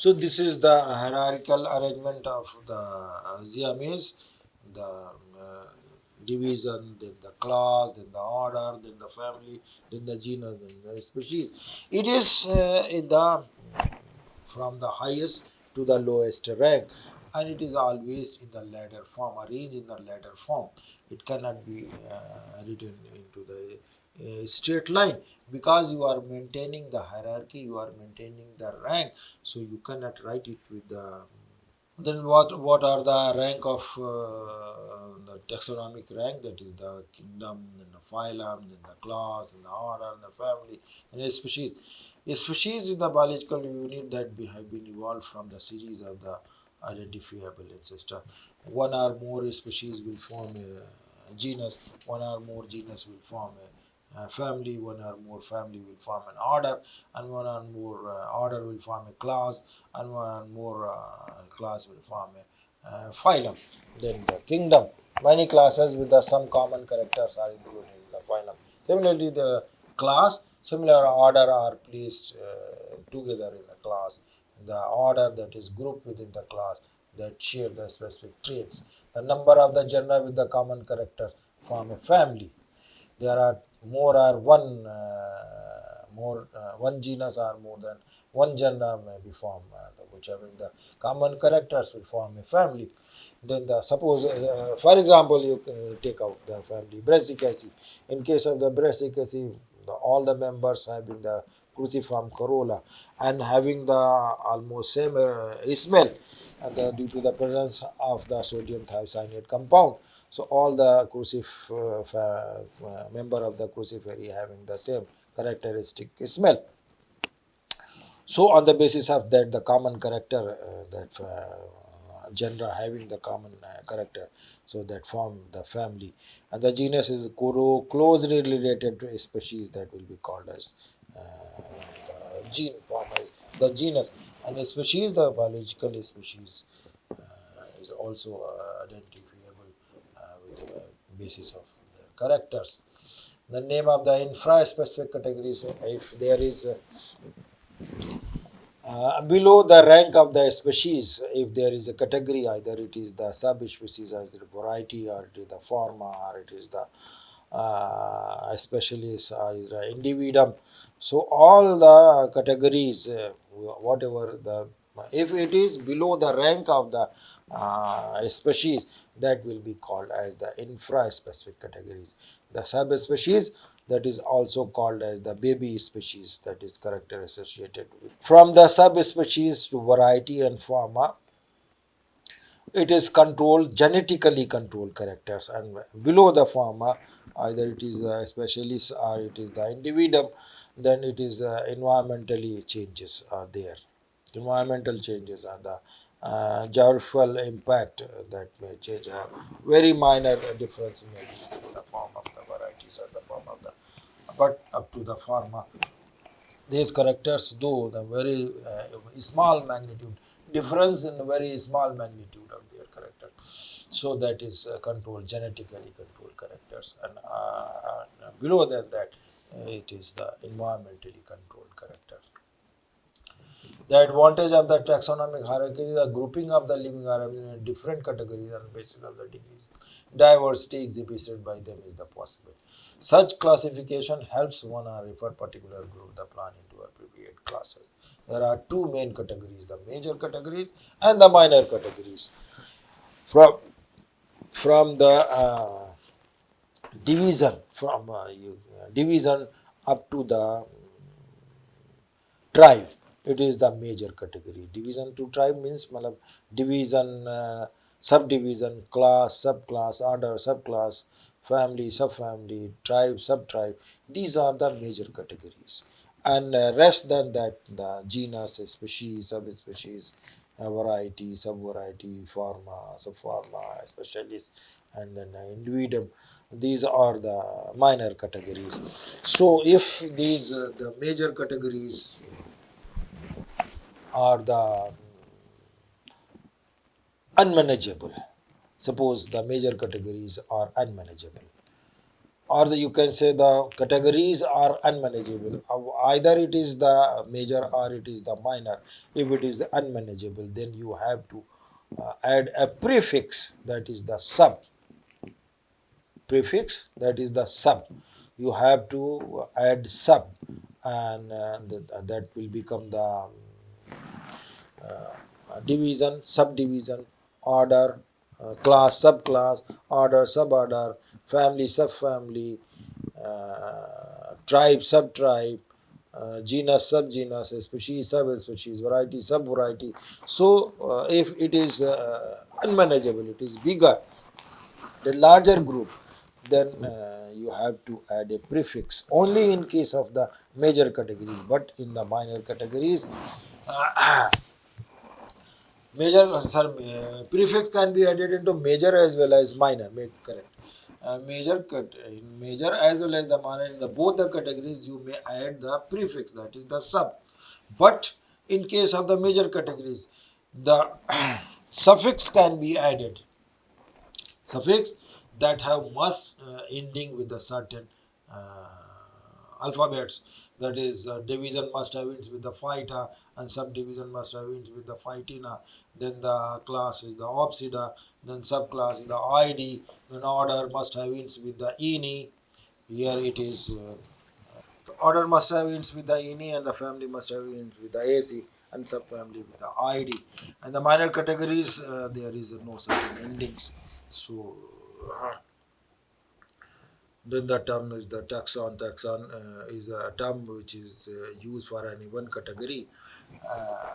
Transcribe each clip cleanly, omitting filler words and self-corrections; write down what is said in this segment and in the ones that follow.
So this is the hierarchical arrangement of the Siamese, the division, then the class, then the order, then the family, then the genus, then the species. It is in the from the highest to the lowest rank, and it is always in the ladder form, arranged in the ladder form. It cannot be written into the straight line, because you are maintaining the hierarchy, you are maintaining the rank, so you cannot write it with the. Then what are the rank of the taxonomic rank? That is the kingdom, then the phylum, then the class, then the order, the family, and a species. A species is the biological unit that have been evolved from the series of the identifiable ancestor. One or more species will form a genus, one or more genus will form a family, one or more family will form an order, and one or more order will form a class, and one or more class will form a phylum. Then the kingdom. Many classes with the some common characters are included in the phylum. Similarly, the class, similar order are placed together in a class. The order that is grouped within the class that share the specific traits. The number of the genera with the common character form a family. There are more or one genus or more than one genre may be formed, which having the common characters will form a family. Then the suppose for example, you take out the family Brassicaceae. In case of the Brassicaceae, all the members having the cruciform corolla and having the almost same smell, and due to the presence of the sodium thiocyanate compound. So all the member of the crucifery having the same characteristic smell. So on the basis of that, the common character, that genre having the common character, so that form the family, and the genus is closely related to a species that will be called as the gene form as the genus, and a species, the biological species, is also identifiable with the basis of their characters. The name of the infra-specific categories, if there is below the rank of the species, if there is a category, either it is the subspecies as the variety, or it is the forma, or it is the specialist, or is the individuum. So all the categories, whatever the, if it is below the rank of the species, that will be called as the infra-specific categories. The subspecies, that is also called as the baby species, that is character associated with. From the subspecies to variety and forma, it is controlled, genetically controlled characters, and below the forma, either it is the specialist or it is the individuum, then it is environmentally changes are there. Environmental changes are the geographical impact that may change. A very minor difference may be in the form of the varieties or the form of the, but up to the forma, these characters do the very small magnitude difference in very small magnitude of their character. So that is controlled, genetically controlled characters, and below that it is the environmentally controlled characters. The advantage of the taxonomic hierarchy is the grouping of the living organisms in different categories on the basis of the degrees. Diversity exhibited by them is the possible. Such classification helps one refer particular group the plant into appropriate classes. There are two main categories, the major categories and the minor categories. From the division up to the tribe, it is the major category. Division to tribe means division, subdivision, class, subclass, order, subclass, family, subfamily, tribe, subtribe. These are the major categories. And rest than that, the genus, species, subspecies, variety, subvariety, forma, subforma, specialist, and then individuum. These are the minor categories. So if these the major categories are the unmanageable, suppose the major categories are unmanageable, or you can say the categories are unmanageable. Either it is the major or it is the minor. If it is the unmanageable, then you have to add a prefix, that is the sub. Prefix, that is the sub. You have to add sub, and that will become the division, subdivision, order, class, subclass, order, suborder, family, subfamily, tribe, subtribe, genus, subgenus, species, subspecies, variety, subvariety. So, if it is unmanageable, it is bigger, the larger group, then you have to add a prefix only in case of the major categories, but in the minor categories, prefix can be added into major as well as minor. Make correct. In major as well as the minor, in the both the categories, you may add the prefix, that is the sub. But in case of the major categories, the suffix can be added. Suffix that have must ending with a certain alphabets, that is division must have ends with the phyta and subdivision must have ends with the phytina, then the class is the opsida, then subclass is the id, then order must have ends with the ini. Here it is the order must have ends with the ini, and the family must have ends with the ac, and subfamily with the id. And the minor categories, there is no certain endings. So then the term is the taxon. Taxon is a term which is used for any one category.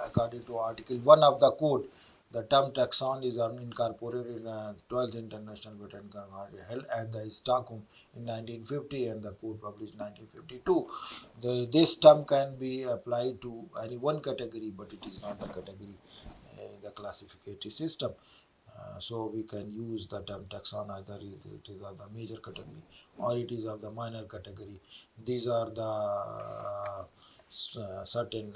According to Article 1 of the Code, the term taxon is incorporated in 12th International Botanical Garden held at the Stockholm in 1950 and the Code published in 1952. This term can be applied to any one category, but it is not the category in the classificatory system. So we can use the term taxon, either it is of the major category or it is of the minor category. These are the certain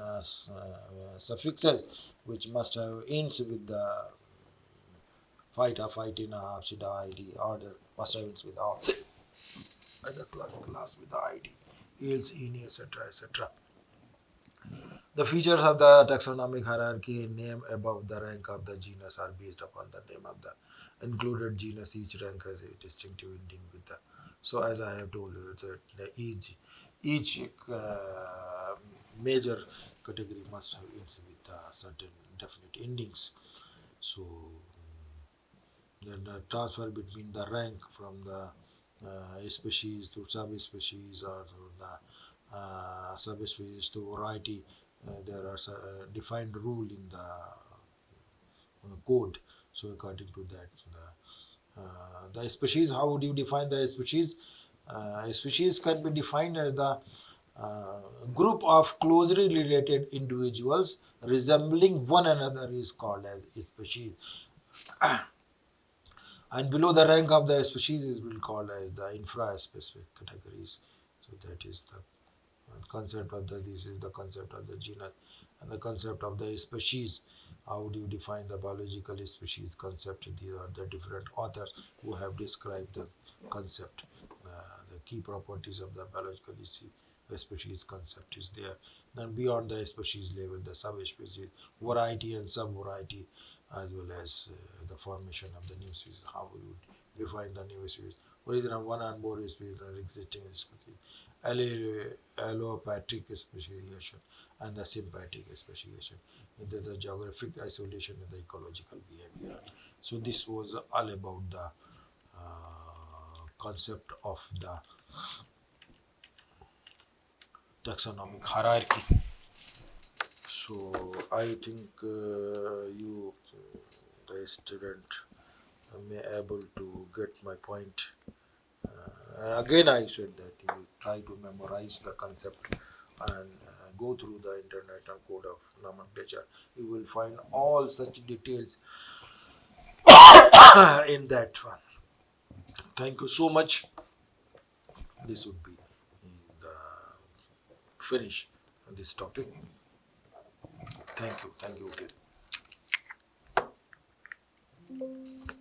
suffixes which must have ends with the phyta, phytina, apsida, id, order must have ends with all, and the class with the id, else, ini, etc., etc. The features of the taxonomic hierarchy, name above the rank of the genus, are based upon the name of the included genus. Each rank has a distinctive ending with the. So, as I have told you, that each major category must have ends with certain definite endings. So, then the transfer between the rank from the species to subspecies, or to the subspecies to variety, there are defined rule in the code. So according to that, the species, how would you define the species? Species can be defined as the group of closely related individuals resembling one another is called as species, and below the rank of the species is will called as the infra-specific categories. So that is the concept of the, this is the concept of the genus, and the concept of the species. How do you define the biological species concept? These are the different authors who have described the concept. The key properties of the biological species concept is there. Then beyond the species level, the subspecies, variety and subvariety, as well as the formation of the new species. How we would define the new species? Origin of one and more species or existing species, allopathic speciation and the sympathetic speciation, the geographic isolation and the ecological behavior. So this was all about the concept of the taxonomic hierarchy. So I think you, the student, may able to get my point. Again, I said that you try to memorize the concept and go through the International Code of Nomenclature. You will find all such details in that one. Thank you so much. This would be the finish this topic. Thank you. Thank you again.